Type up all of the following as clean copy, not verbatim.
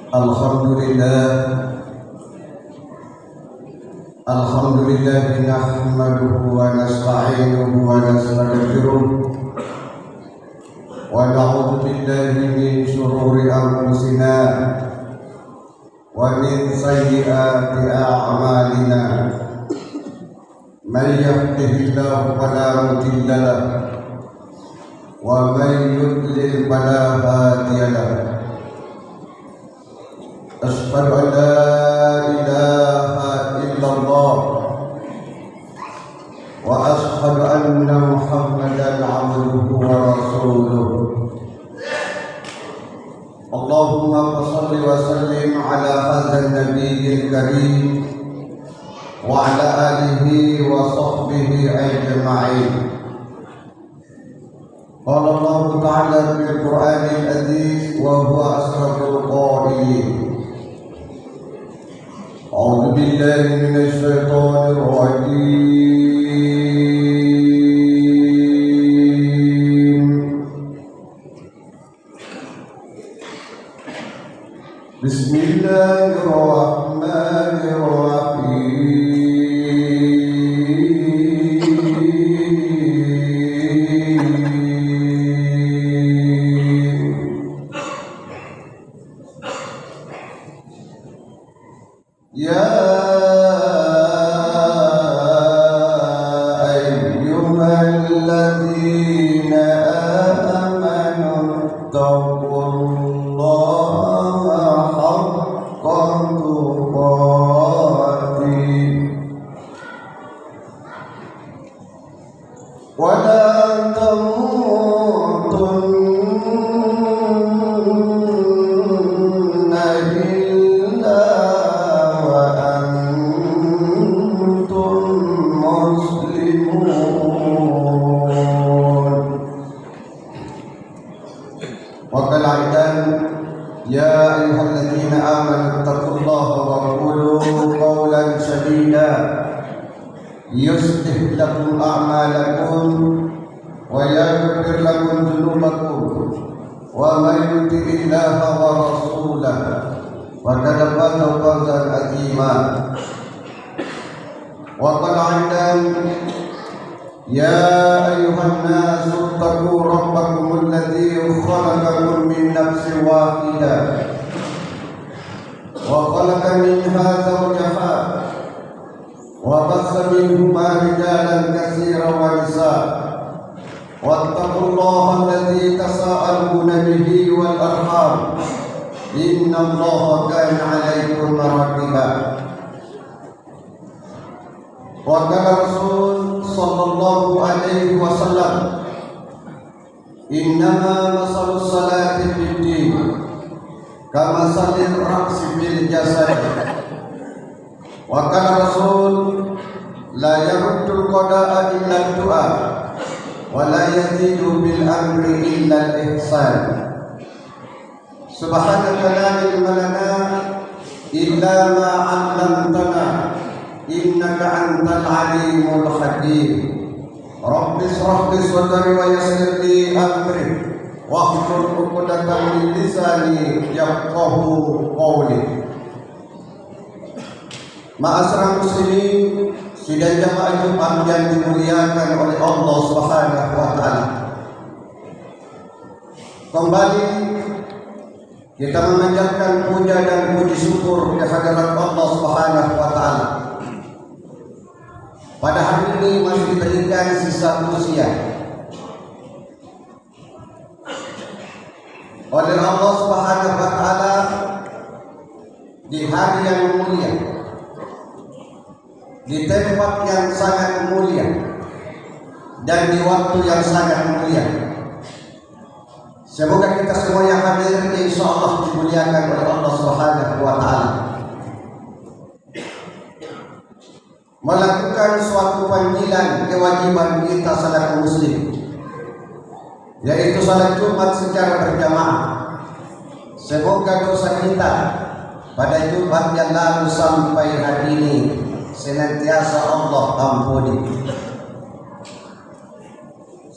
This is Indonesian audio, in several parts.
Alhamdulillah nahmaduhu wa nasta'inuhu wa nastaghfiruh wa na'udzu billahi min shururi anfusina wa min sayyiati a'malina. Man yahdihillahu fala mudilla lahu wa man yudlil fala hadiya lahu. Asyhadu an la ilaha illallah wa asyhadu anna Muhammadan abduhu wa rasuluh. Allahumma shalli wa sallim ala hadzal nabiyil karim wa ala alihi wa sahbihi ajma'in. Qala Allah ta'ala fil Qur'anil aziz wa huwa asrarul qailin. أعوذ بالله من الشيطان الرجيم. بسم الله الرحمن الرحيم. يا أيها الذين آمنوا اتقوا الله حق تقاته ولا تموتن إلا وقال أيضا يا أيها الذين آمنوا اتقوا الله وقولوا قولا سديدا يصلح لكم أعمالكم ويغفر لكم ذنوبكم ومن يطع الله ورسوله فقد فاز فوزا عظيما. وقال أيضا يا أيها الناس اتقوا ربكم الذي خلقكم من نفس واحدة وخلق منها زوجها وبث منهما رجالا كثيرا ونساء واتقوا الله الذي تساءلون به والأرحام إن الله كان عليكم رقيبا. وقال الرسول صلى الله عليه وسلم إنما مثل الصلاة في الدين كمثل الرأس في الجسد. وقال الرسول لا يرد القضاء إلا الدعاء ولا يزيد بالأمر إلا الإحسان. سبحانك لا علم لنا إلا ما علمتنا إنك أنت العليم الحكيم. رب اشرح لي صدري ويسر لي أمري واحلل عقدة من لساني يفقهوا قولي. Ma'asyiral muslimin, sidang jamaah Jumat yang dimuliakan oleh Allah Subhanahu wa taala. Kembali kita memanjatkan puja dan puji syukur kehadirat Allah Subhanahu wa taala. Pada hari ini masih diberikan sisa usia oleh Allah Subhanahu wa taala di hari yang mulia, di tempat yang sangat mulia dan di waktu yang sangat mulia. Semoga kita semua yang hadir insyaallah dimuliakan oleh Allah Subhanahu wa taala. Melakukan suatu panggilan kewajiban kita selaku muslim, yaitu salat Jumat secara berjamaah. Semoga dosa kita pada Jumat yang lalu sampai hari ini senantiasa Allah ampuni.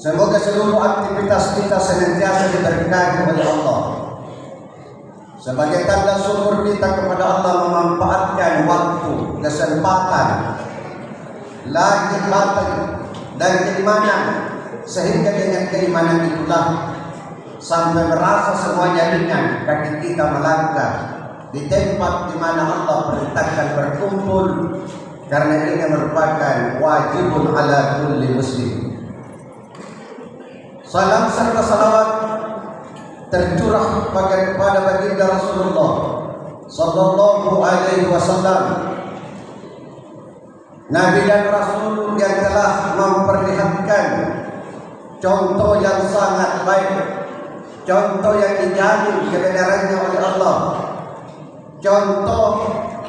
Semoga seluruh aktivitas kita senantiasa diberkahi oleh Allah. sebagai tanda syukur kita kepada Allah memanfaatkan waktu, kesempatan, lagi batin dan keimanan, sehingga dengan keimanan itulah sampai merasa semuanya ringan kaki kita melangkah di tempat di mana Allah perintahkan berkumpul, karena ini merupakan wajibun ala kulli muslim. Salam serta salawat tercurah kepada baginda Rasulullah sallallahu alaihi wasallam, Nabi dan Rasul yang telah memperlihatkan contoh yang sangat baik, contoh yang dijamin kebenarannya oleh Allah, contoh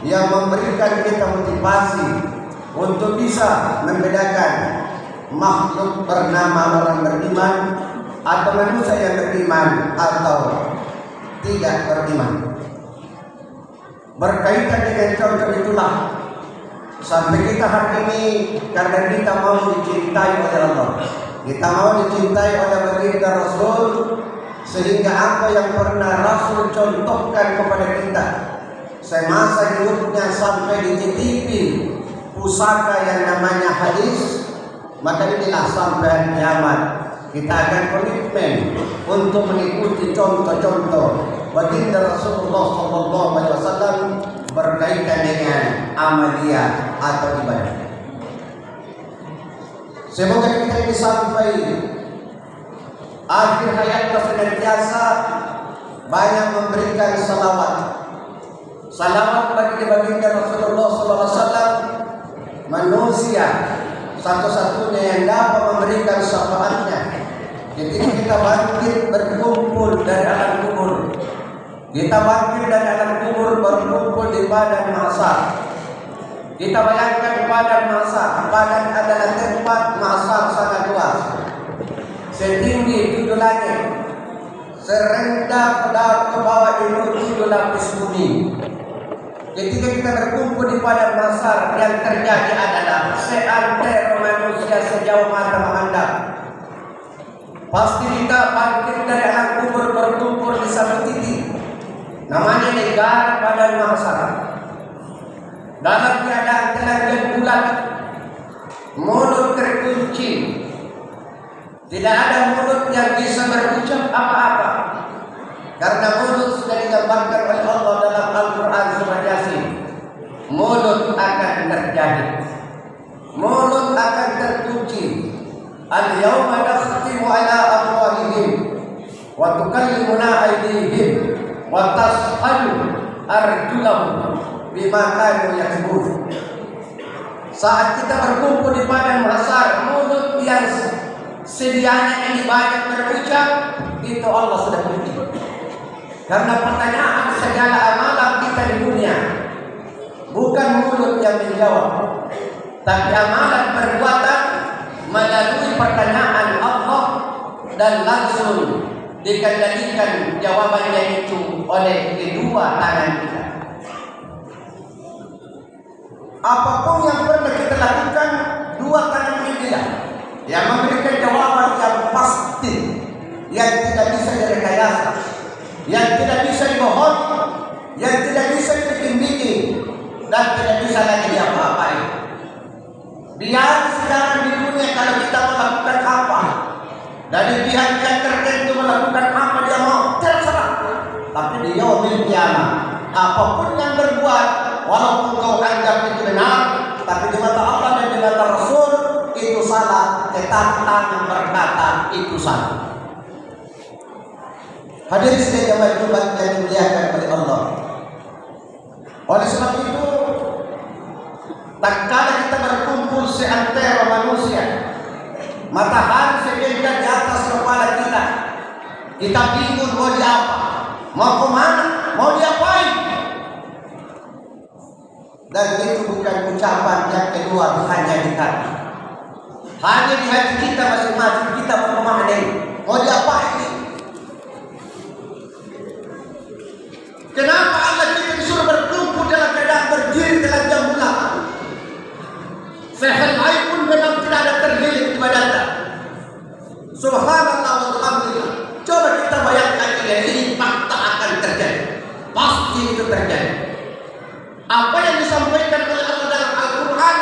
yang memberikan kita motivasi untuk bisa membedakan makhluk bernama orang beriman atau manusia yang beriman atau tidak beriman. Berkaitan dengan contoh itulah sampai kita hari ini, karena kita mau dicintai oleh Allah, kita mau dicintai oleh baginda Rasul, sehingga apa yang pernah Rasul contohkan kepada kita semasa hidupnya sampai dititipi pusaka yang namanya hadis, maka inilah sampai kiamat kita akan komitmen untuk mengikuti contoh-contoh baginda Rasulullah SAW berkaitan dengan amaliyah atau ibadah. Semoga kita ini sampai akhir hayat senantiasa banyak memberikan salawat bagi baginda Rasulullah SAW, manusia satu-satunya yang dapat memberikan syafaatnya ketika kita bangkit berkumpul dari alam kubur. Kita bangkit dari alam kubur berkumpul di padang mahsyar. Kita bayangkan padang mahsyar, padang adalah tempat mahsyar sangat luas, setinggi 7 langit, serendah ke bawah itu 7 lapis bumi. Ketika kita berkumpul di padang mahsyar, yang terjadi adalah seantero manusia sejauh mata memandang. Pasti kita bangkit dari alam kubur berkumpul di satu titik, namanya negara padang mahsyar. Dalam keadaan telanjang bulat, mulut terkunci, tidak ada mulut yang bisa berucap apa-apa, karena mulut sudah digambarkan oleh Allah dalam Al-Quran surah Yasin. Mulut akan terjadi, mulut akan terkunci. Al-yawma nakhtimu ala afwahihim wa tukallimuna aydihim wa tashhadu arjulahum bima kanu yaksubun. Saat kita berkumpul di padang mahsyar, mulut yang sedianya ini banyak berucap, itu Allah sudah kunci. Karena pertanyaan segala amalan kita di dunia bukan mulut yang menjawab, tapi amalan perbuatan melalui pertanyaan Allah, dan langsung dikendalikan jawabannya itu oleh kedua tangan kita. Apapun yang pernah kita lakukan, dua tangan ini yang memberikan jawaban yang pasti, yang tidak bisa direkayasa, yang tidak bisa dibohong, yang tidak bisa dibikin-bikin, dan tidak bisa lagi diapa-apain. Biar sekarang di dunia kalau kita melakukan apa, dari pihak yang tertentu melakukan apa dia mau, terserah. Tapi di yaumil kiamat, apapun yang berbuat, walaupun kau anggap itu benar, tapi di mata Allah dan di mata Rasul itu salah, tetap tangan berkata itu salah. Hadirin sekalian Jumat yang dimuliakan oleh Allah. Oleh sebab itu, tatkala kita berkumpul seantero manusia, matahari segera di atas kepala kita, kita bingung mau diapa, mau kemana, mau diapain. Dan itu bukan ucapan yang kedua, hanya di hati. Hanya di hati kita masing-masing kita mau kemana ini, mau diapain ini. Kenapa Allah kita disuruh berkumpul dalam keadaan berdiri telanjang bulat? Sehelai pun memang tidak ada terhilir ibadatan. Subhanallah walhamdulillah. Coba kita bayangkan ini fakta akan terjadi. pasti itu terjadi. Apa yang disampaikan oleh Allah dalam Al-Quran,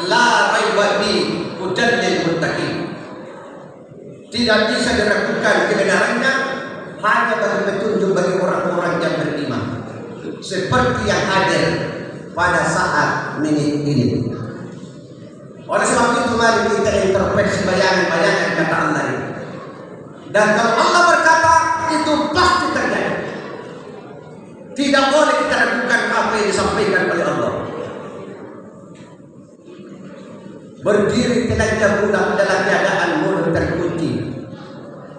la raiba fi hudan lil muttaqin, tidak bisa diragukan kebenarannya, hanya bagi petunjuk bagi orang-orang yang beriman, seperti yang hadir pada saat ini. Oleh sebab itu mari kita introspeksi bayangan-bayangan kata Allah ini. Dan kalau Allah berkata, itu pasti terjadi. Tidak boleh kita ragukan apa yang disampaikan oleh Allah. Berdiri tenaga budak dalam keadaan mulut terkunci.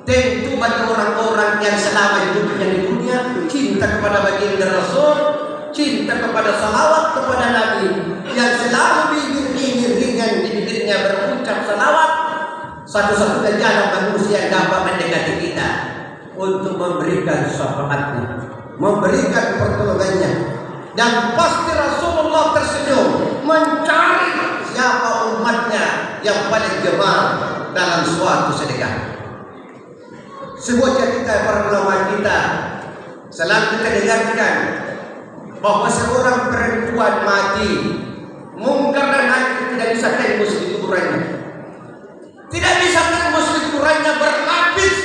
Tentu bagi orang-orang yang selama hidupnya di dunia cinta kepada baginda Rasul, cinta kepada salawat kepada Nabi, yang selalu bibir-bibir di bibirnya berucap salawat, satu-satunya jalan manusia dapat mendekati kita untuk memberikan syafaatnya, memberikan pertolongannya. Dan pasti Rasulullah tersenyum mencari siapa umatnya yang paling gemar dalam suatu sedekah. Sebuah cerita para ulama kita selalu kita dengarkan bahwa seorang perempuan mati, mungkar dan nakir tidak bisa tembus di kuburannya, tidak bisa tembus di kuburannya, berlapis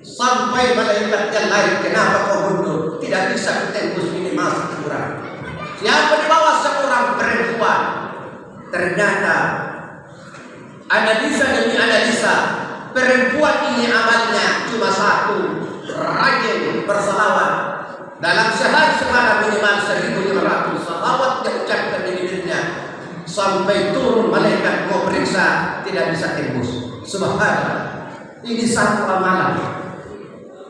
sampai malaikat yang lain, kenapa kau mundur? Tidak bisa tembus minimal kuburan. Siapa di bawah seorang perempuan? Ternyata analisa demi analisa, perempuan ini amalnya cuma satu, rajin bersalawat. Dalam sehari semalam minimal 1.500 salawat yang ucapkan di bibirnya, sampai turun malaikat mau periksa, tidak bisa tembus. Subhanallah. Ini satu amalan.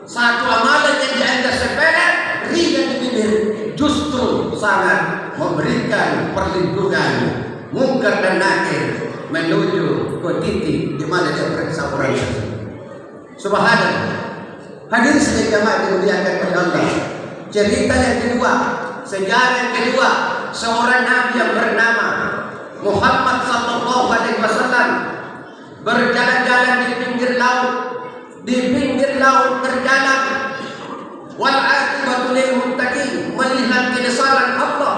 Satu amalan yang dianggap sepele, ringan di bibir, justru sangat memberikan perlindungan mungkar dan nakir menuju ke titik di mana dia periksa orang tersebut. Subhanallah. Hadirin sekalian jemaah dimuliakan oleh Allah. Cerita yang kedua, sejarah yang kedua, seorang nabi yang bernama Muhammad sallallahu alaihi wasallam berjalan-jalan di pinggir laut berjalan, wal aqibatu lil muttaqin, melihat kebesaran Allah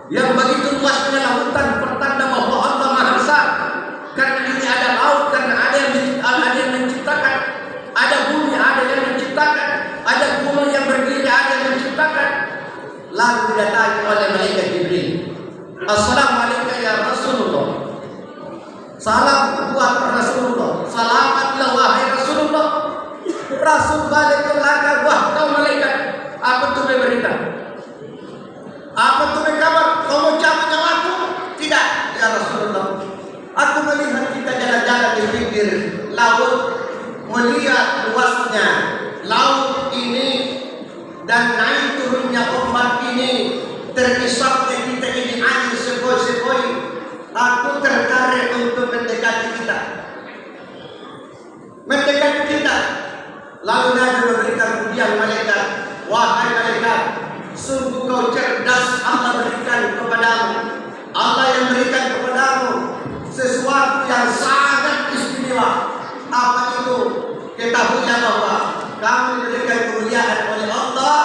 yang begitu luasnya lautan, pertanda bahwa Allah Maha Besar. Karena ini ada laut, karena ada yang menciptakan, ada bumi, ada yang menciptakan, ada gunung yang berdiri, ada yang menciptakan. Lalu didatangi oleh malaikat Jibril. Assalamualaikum ya Rasulullah. Salam buat Rasulullah. Selamatlah wahai Rasulullah. Rasul balik ke belakang, wah kau malaikat, apa tuh berita? Apa tuh kabar? Kau mau cabut nyawaku? Tidak, ya Rasulullah. Aku melihat kita jalan-jalan di pinggir laut, melihat luasnya laut ini dan naik turunnya ombak ini, terhisapnya kita ini angin sepoi-sepoi. Aku tertarik untuk mendekati kita. Lalu Nabi memberikan pujian malaikat, wahai malaikat, sungguh kau cerdas, Allah berikan kepadamu, Allah yang berikan kepadamu sesuatu yang sangat istimewa. Apa itu? Ketahuilah bahwa kamu diberikan kemuliaan oleh Allah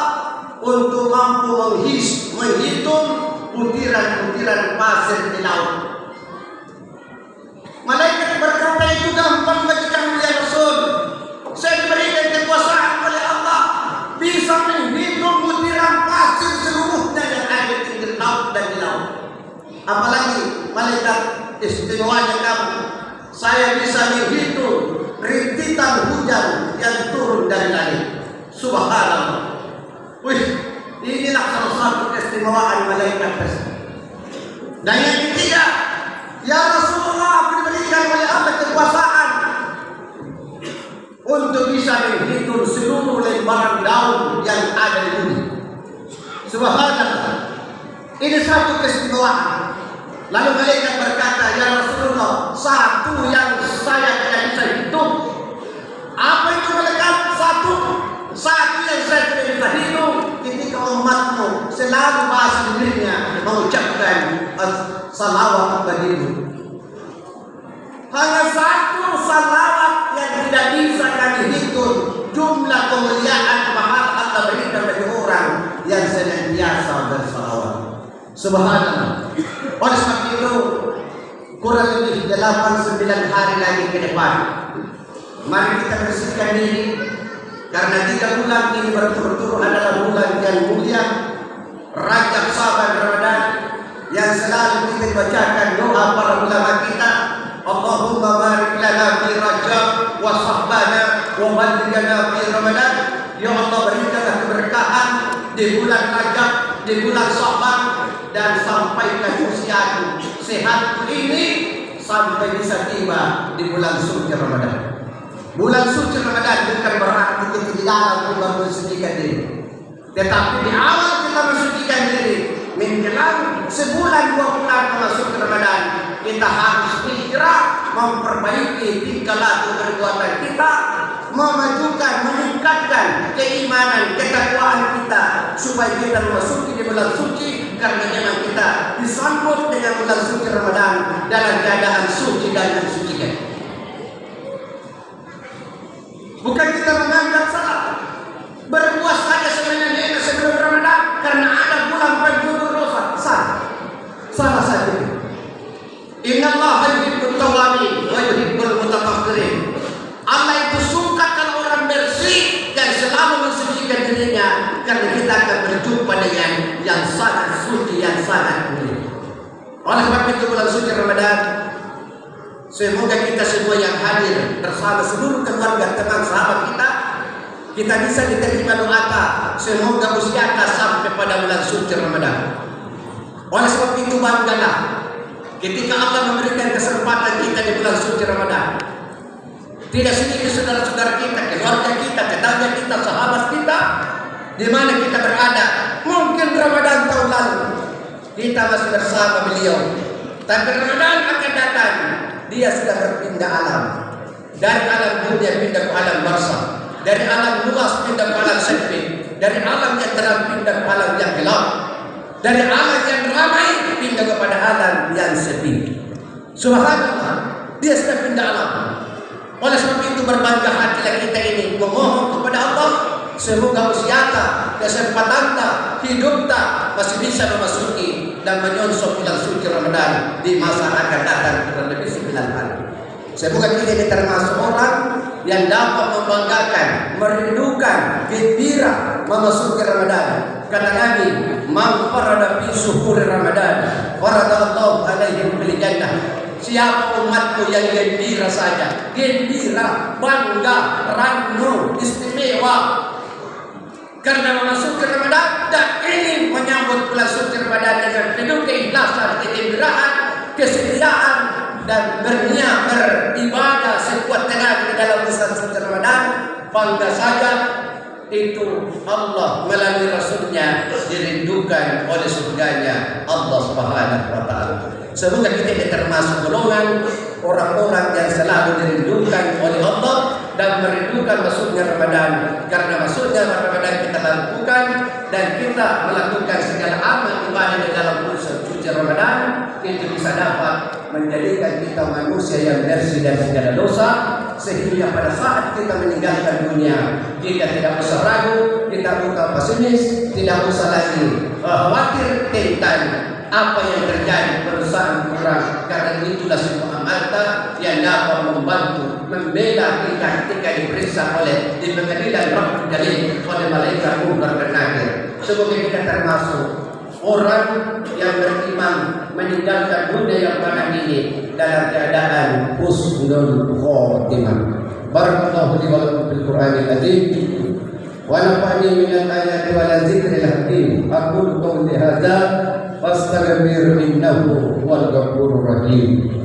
untuk mampu menghitung butiran-butiran pasir di laut. Malaikat berkata, itu gampang bagi kamu ya Rasul. Saya diberikan kekuasaan oleh Allah, bisa menghitung butiran pasir seluruhnya yang ada di pinggir laut dan di laut. Apalagi malaikat istimewanya kamu, saya bisa menghitung rintitan hujan yang turun dari langit. Subhanallah. Wih, inilah salah satu keistimewaan malaikat tersebut. Dan yang ketiga, ya Rasulullah, aku diberikan oleh Allah kekuasaan untuk bisa menghitung seluruh lembaran daun yang ada di bumi. Subhanallah. Ini satu keistimewaan. Lalu malaikat berkata, ya Rasulullah, satu yang saya tidak bisa hitung. Apa itu malaikat? Satu yang saya tidak bisa hitung, ketika umatmu selalu bahasa dirinya mengucapkan salawat bagimu. Hanya satu salawat yang tidak bisa kami hitung jumlah kemuliaan mahal Allah berikan bagi orang yang Subhanallah. Oleh sebab itu, kurang lebih 8-9 hari lagi ke depan, mari kita bersihkan diri, karena 3 bulan ini berturut-turut adalah bulan yang mulia, Rajab, Syaban, Ramadan, yang selalu kita bacakan doa para ulama kita, Allahumma barik lana fi Rajab wa Sya'bana wa ballighna fi Ramadan. Ya Allah, berikanlah keberkahan di bulan Rajab, di bulan Sya'ban, dan sampaikan usiaku sehat ini sampai bisa tiba di bulan suci Ramadan. Bulan suci Ramadan bukan berarti kita dilarang untuk mensucikan diri, tetapi di awal kita mensucikan diri. Menjelang sebulan 2 bulan memasuki Ramadan, kita harus hijrah, memperbaiki tingkah laku perbuatan kita, memajukan, meningkatkan keimanan, ketakwaan kita, supaya kita memasuki di bulan suci, karena memang kita disambut dengan bulan suci Ramadan dalam keadaan suci dan mensucikan. Bukan kita menganggap salah berpuasa saja sebenarnya sebelum Ramadan karena ada bulan penghujung dosa. Salah saja. Inna Allah yuhibbut tawwabin wa yuhibbul mutatahhirin. Allah itu suka kalau orang bersih dan selalu mensucikan dirinya, karena kita akan berjumpa dengan yang sangat suci, yang sangat mulia. Oleh sebab itu bulan suci Ramadan, semoga kita semua yang hadir bersama seluruh keluarga, teman, sahabat kita bisa diterima doa, semoga usia kita sampai pada bulan suci Ramadan. Oleh sebab itu banggalah ketika Allah memberikan kesempatan kita di bulan suci Ramadan. Tidak sedikit saudara-saudara kita, keluarga kita, tetangga kita, sahabat kita, di mana kita berada. Mungkin Ramadan tahun lalu kita masih bersama beliau, tapi Ramadan akan datang, dia sudah berpindah alam. Dari alam dunia pindah ke alam barzakh, dari alam luas pindah ke alam sempit, dari alam yang terang pindah ke alam yang gelap, dari alam yang ramai pindah kepada alam yang sepi. Subhanallah, dia sudah pindah alam. Oleh sebab itu berbangga hatilah kita ini, memohon kepada Allah, semoga usia kita, kesempatan kita, hidup kita masih bisa memasuki dan menyongsong bulan suci Ramadan di masa akan datang kurang lebih 9 hari. Semoga kita ini termasuk orang yang dapat membanggakan, merindukan, gembira memasuki Ramadan. Kata Nabi, "Man farada fi syuhuri Ramadan, faradallahu alaihi bil jannah." Siapa umatku yang gembira saja, gembira, bangga, randu, istimewa karena memasuki Ramadan dan ingin menyambut bulan suci Ramadan dengan penuh keikhlasan, kegembiraan, kesetiaan, dan berniat beribadah sekuat tenaga di dalam bulan suci Ramadan, bangga saja. Itu Allah melalui Rasulnya dirindukan oleh surganya Allah Subhanahu wa Ta'ala. Semoga kita termasuk golongan orang-orang yang selalu dirindukan oleh Allah dan merindukan masuknya Ramadan. Karena masuknya Ramadan kita lakukan dan kita melakukan segala amal ibadah di dalam bulan suci Ramadan, itu bisa dapat menjadikan kita manusia yang bersih dari segala dosa, sehingga pada saat kita meninggalkan dunia kita tidak usah ragu, tidak usah pesimis, tidak usah lagi khawatir tentang apa yang terjadi perusahaan kurang, karena itulah sebuah amal yang dapat membantu membela kita ketika diperiksa oleh di pengadilan Rabbul Jalil oleh malaikat Munkar dan Nakir. Semoga kita termasuk orang yang beriman meninggalkan dunia yang fana ini dalam keadaan husnul khotimah. Barakallahu li wa lakum fil Qur'anil azim wa nafa'ani minal ayati wal dzikril hakim. Aqulu qawli hadza wastaghfir innahu huwal ghafurur rahim.